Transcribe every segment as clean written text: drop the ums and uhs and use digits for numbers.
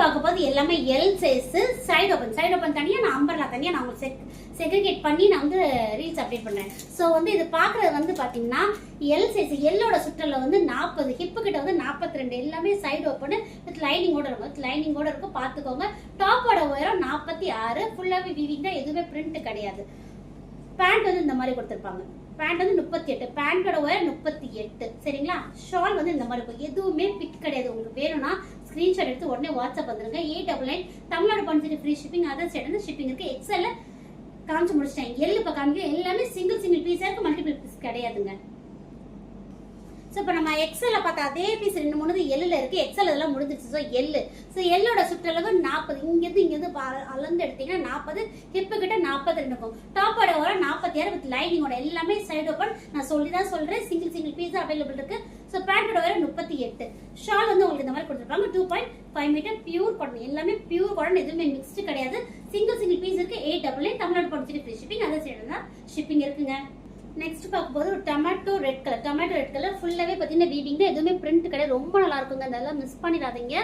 பார்க்க போது எல்லாமே எல் சைஸ் சைடு ஓப்பன் தனியா நான் அம்பர்லா தனியா நான் உங்களுக்கு செக்ரிகேட் பண்ணி நான் வந்து ரீல்ஸ் அப்டேட் பண்றேன். ஸோ வந்து இது பார்க்கறது வந்து பாத்தீங்கன்னா எல் சைஸ் எல்லோட சுற்றல வந்து 40 ஹிப்பு கிட்ட வந்து 42 எல்லாமே சைடு ஓப்பன் வித் லைனிங்கோட இருக்கும் பார்த்துக்கோங்க. டாப்போட உயரம் 46 ஃபுல்லாவே வீவிங் தான், எதுவுமே பிரிண்ட் கிடையாது. பேண்ட் வந்து இந்த மாதிரி கொடுத்துருப்பாங்க. பேண்ட் வந்து 38, பேண்டோட உயரம் 38 சரிங்களா. ஷால் வந்து இந்த மாதிரி இருக்கும், எதுவுமே பிக் கிடையாது. உங்களுக்கு வேணும்னா ஸ்கிரீன்ஷாட் எடுத்து உடனே வாட்ஸ்அப் வந்துருங்க. 899 Tamil Nadu Pondicherry free shipping, other state வந்து ஷிப்பிங் இருக்கு. எக்ஸ்எல்ல காமிச்சு முடிச்சிட்டேன். எல் இப்போ காமிக்க எல்லாமே சிங்கிள் பீஸா இருக்கு, மல்டிபிள் பீஸ் கிடையாதுங்க. ஸோ இப்போ நம்ம எக்ஸ்எல்ல பார்த்தா அதே பீஸ் 2-3 எல்லில் இருக்கு. எக்ஸ்எல் இதெல்லாம் முடிஞ்சிச்சு. ஸோ எல்லோட சுற்றளவு 40, இங்கேருந்து அளந்து எடுத்தீங்கன்னா 40, ஹிப்பு கிட்ட 42 இருக்கும். டாப்போட வர 46 வித் லைனிங்கோட எல்லாமே சைடு ஓப்பன். நான் சொல்லிதான் சொல்றேன், சிங்கிள் பீஸ் அவைலபிள் இருக்கு. ஸோ பேண்டோட வர 38. ஷால் வந்து உங்களுக்கு இந்த மாதிரி கொடுத்துருப்பாங்க. 2.5 மீட்டர் பியூர் காட்டன், எல்லாமே பியூர் காட்டன், எதுவுமே மிக்ஸ்டு கிடையாது. சிங்கிள் பீஸ் இருக்கு. 899 Tamil Nadu Pondicherry free shipping, other state தான் ஷிப்பிங் இருக்குங்க. நெக்ஸ்ட் பார்க்கும்போது ஒரு டொமேட்டோ ரெட் கலர் ஃபுல்லாவே பார்த்தீங்கன்னா வீவிங் தான், எதுவுமே பிரிண்ட் கிடையாது. ரொம்ப நல்லா இருக்குங்க, அதெல்லாம் மிஸ் பண்ணிடாதீங்க.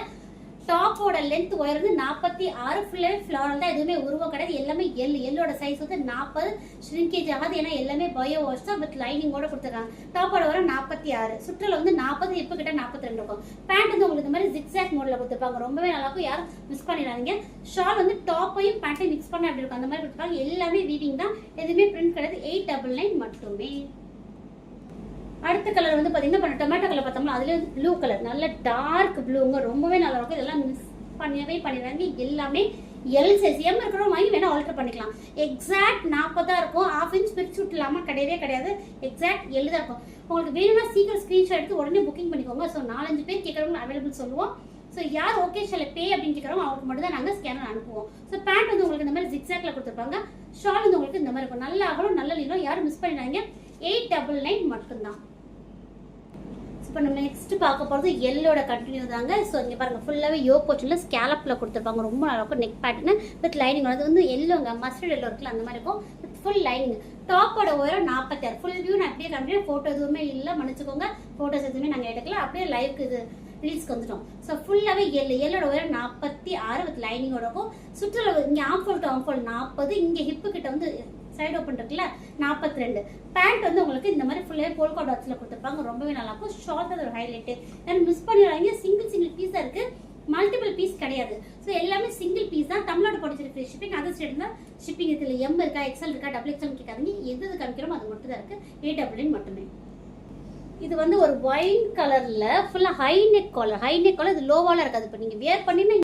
டாப்போட லென்த் உயரம் வந்து 46, ஃபுல்லாவே ஃப்ளாரல் தான், எதுவுமே உருவம் கிடையாது. எல்லாமே எல்லோட சைஸ் வந்து 40, ஷ்ரிங்கேஜ் ஆகாது, ஏன்னா எல்லாமே பயோ வாஷ் தான் வித் லைனிங்கோட கொடுத்துருக்காங்க. டாப்போட உயரம் 46, சுற்றல வந்து 40, இப்போ கிட்ட 42 இருக்கும். பேண்ட் வந்து உங்களுக்கு இந்த மாதிரி ஜிக்ஸாக் மோட்ல கொடுத்துருப்பாங்க, ரொம்பவே நல்லா இருக்கும், யாரும் மிஸ் பண்ணிடாதீங்க. ஷால் வந்து டாப்பையும் பேண்ட்டையும் மிக்ஸ் பண்ண அப்படி இருக்கும், அந்த மாதிரி கொடுத்துருக்காங்க. எல்லாமே வீவிங் தான், எதுவுமே பிரிண்ட் கிடையாது. 899 மட்டுமே. அடுத்த கலர் வந்து பாத்தீங்கன்னா டொமேட்டோ கலர் பார்த்தோம்னா அதுல ப்ளூ கலர், நல்ல டார்க் ப்ளூங்க, ரொம்பவே நல்லா இருக்கும். இதெல்லாம் மிஸ் பண்ணிடுறாங்க. எல்லாமே எல் சைஸ், எம் இருக்கிறோம் வாங்கி வேணா ஆல்டர் பண்ணிக்கலாம். எக்ஸாக்ட் 40 தான் இருக்கும். 1/2 இன்ச் பிரிச்சு விட்டுலாமா கிடையவே கிடையாது, எக்ஸாக்ட் எல் தான் இருக்கும். உங்களுக்கு வேணும்னா சீக்கிரம் ஸ்கிரீன்ஷாட் எடுத்து உடனே புக்கிங் பண்ணிக்கோங்க. ஸோ 4-5 பேர் கேட்கறவங்க அவைலபிள் சொல்லுவோம். ஸோ யார் ஓகே ஷால பே அப்படின்னு கேட்கறோம் அவங்களுக்கு மட்டும் தான் நாங்கள் ஸ்கேனர் அனுப்புவோம். ஸோ பேண்ட் வந்து உங்களுக்கு இந்த மாதிரி ஜிக்ஸாக்ல கொடுத்துருப்பாங்க. ஷால் வந்து உங்களுக்கு இந்த மாதிரி இருக்கும், நல்ல அகலம் நல்ல நீளம், யாரும் மிஸ் பண்ணிடுறாங்க. 899 மட்டும்தான். இப்போ நம்ம நெக்ஸ்ட் பார்க்க போகிறது எல்லோட கண்டினியூ தாங்க. ஸோ இங்கே பாருங்கள் ஃபுல்லாகவே யோ போச்சுல ஸ்கேலப்பில் கொடுத்துருப்பாங்க, ரொம்ப நல்லா இருக்கும். நெக் பேட்டர்னு வித் லைனிங், அது வந்து எல்லோங்க மஸ்டர்ட் எல்லோ இருக்குல்ல அந்த மாதிரி இருக்கும் வித் ஃபுல் லைனிங். டாப்போட உயரம் 46, ஃபுல் வியூ நான் அப்படியே காமிக்கிறேன். ஃபோட்டோ எதுவுமே இல்லை, மன்னிச்சுக்கோங்க, ஃபோட்டோஸ் எதுவுமே நாங்கள் எடுக்கல, அப்படியே லைவுக்கு இது ரீல்ஸ்க்கு வந்துட்டோம். ஸோ ஃபுல்லாகவே எல்லோட உயரம் 46 வித் லைனிங்கோட இருக்கும். சுற்றுலா இங்கே ஆம்ஃபோல் டு ஆம்ஃபோல் 40, இங்கே ஹிப்பு கிட்ட வந்து சைடு ஓப்பன் இருக்குல்ல 42. பேண்ட் வந்து உங்களுக்கு இந்த மாதிரி ஃபுல்லாக போல்கா டாட்ஸ்ல கொடுத்துருப்பாங்க, ரொம்பவே நல்லா இருக்கும். ஷார்ட் அது ஒரு ஹைலைட்டு, ஏன்னா மிஸ் பண்ணிடுறாங்க. சிங்கிள் பீஸ் தான் இருக்கு, மல்டிபிள் பீஸ் கிடையாது. ஸோ எல்லாமே சிங்கிள் பீஸ் தான். Tamil Nadu Pondicherry free shipping, other state தான் ஷிப்பிங். இதில் எம் இருக்கா, எக்ஸ்எல் இருக்கா, டபுள் எக்ஸ்எல் கேட்காதீங்க, எது காமிக்கிறோமோ அது மட்டும் தான் இருக்கு. 899 மட்டுமே. இது வந்து ஒரு ஒயின் கலர்ல ஃபுல்லா ஹை நெக் காலர், இது லோவால இருக்காது. இப்போ நீங்க வேர் பண்ணீங்கன்னா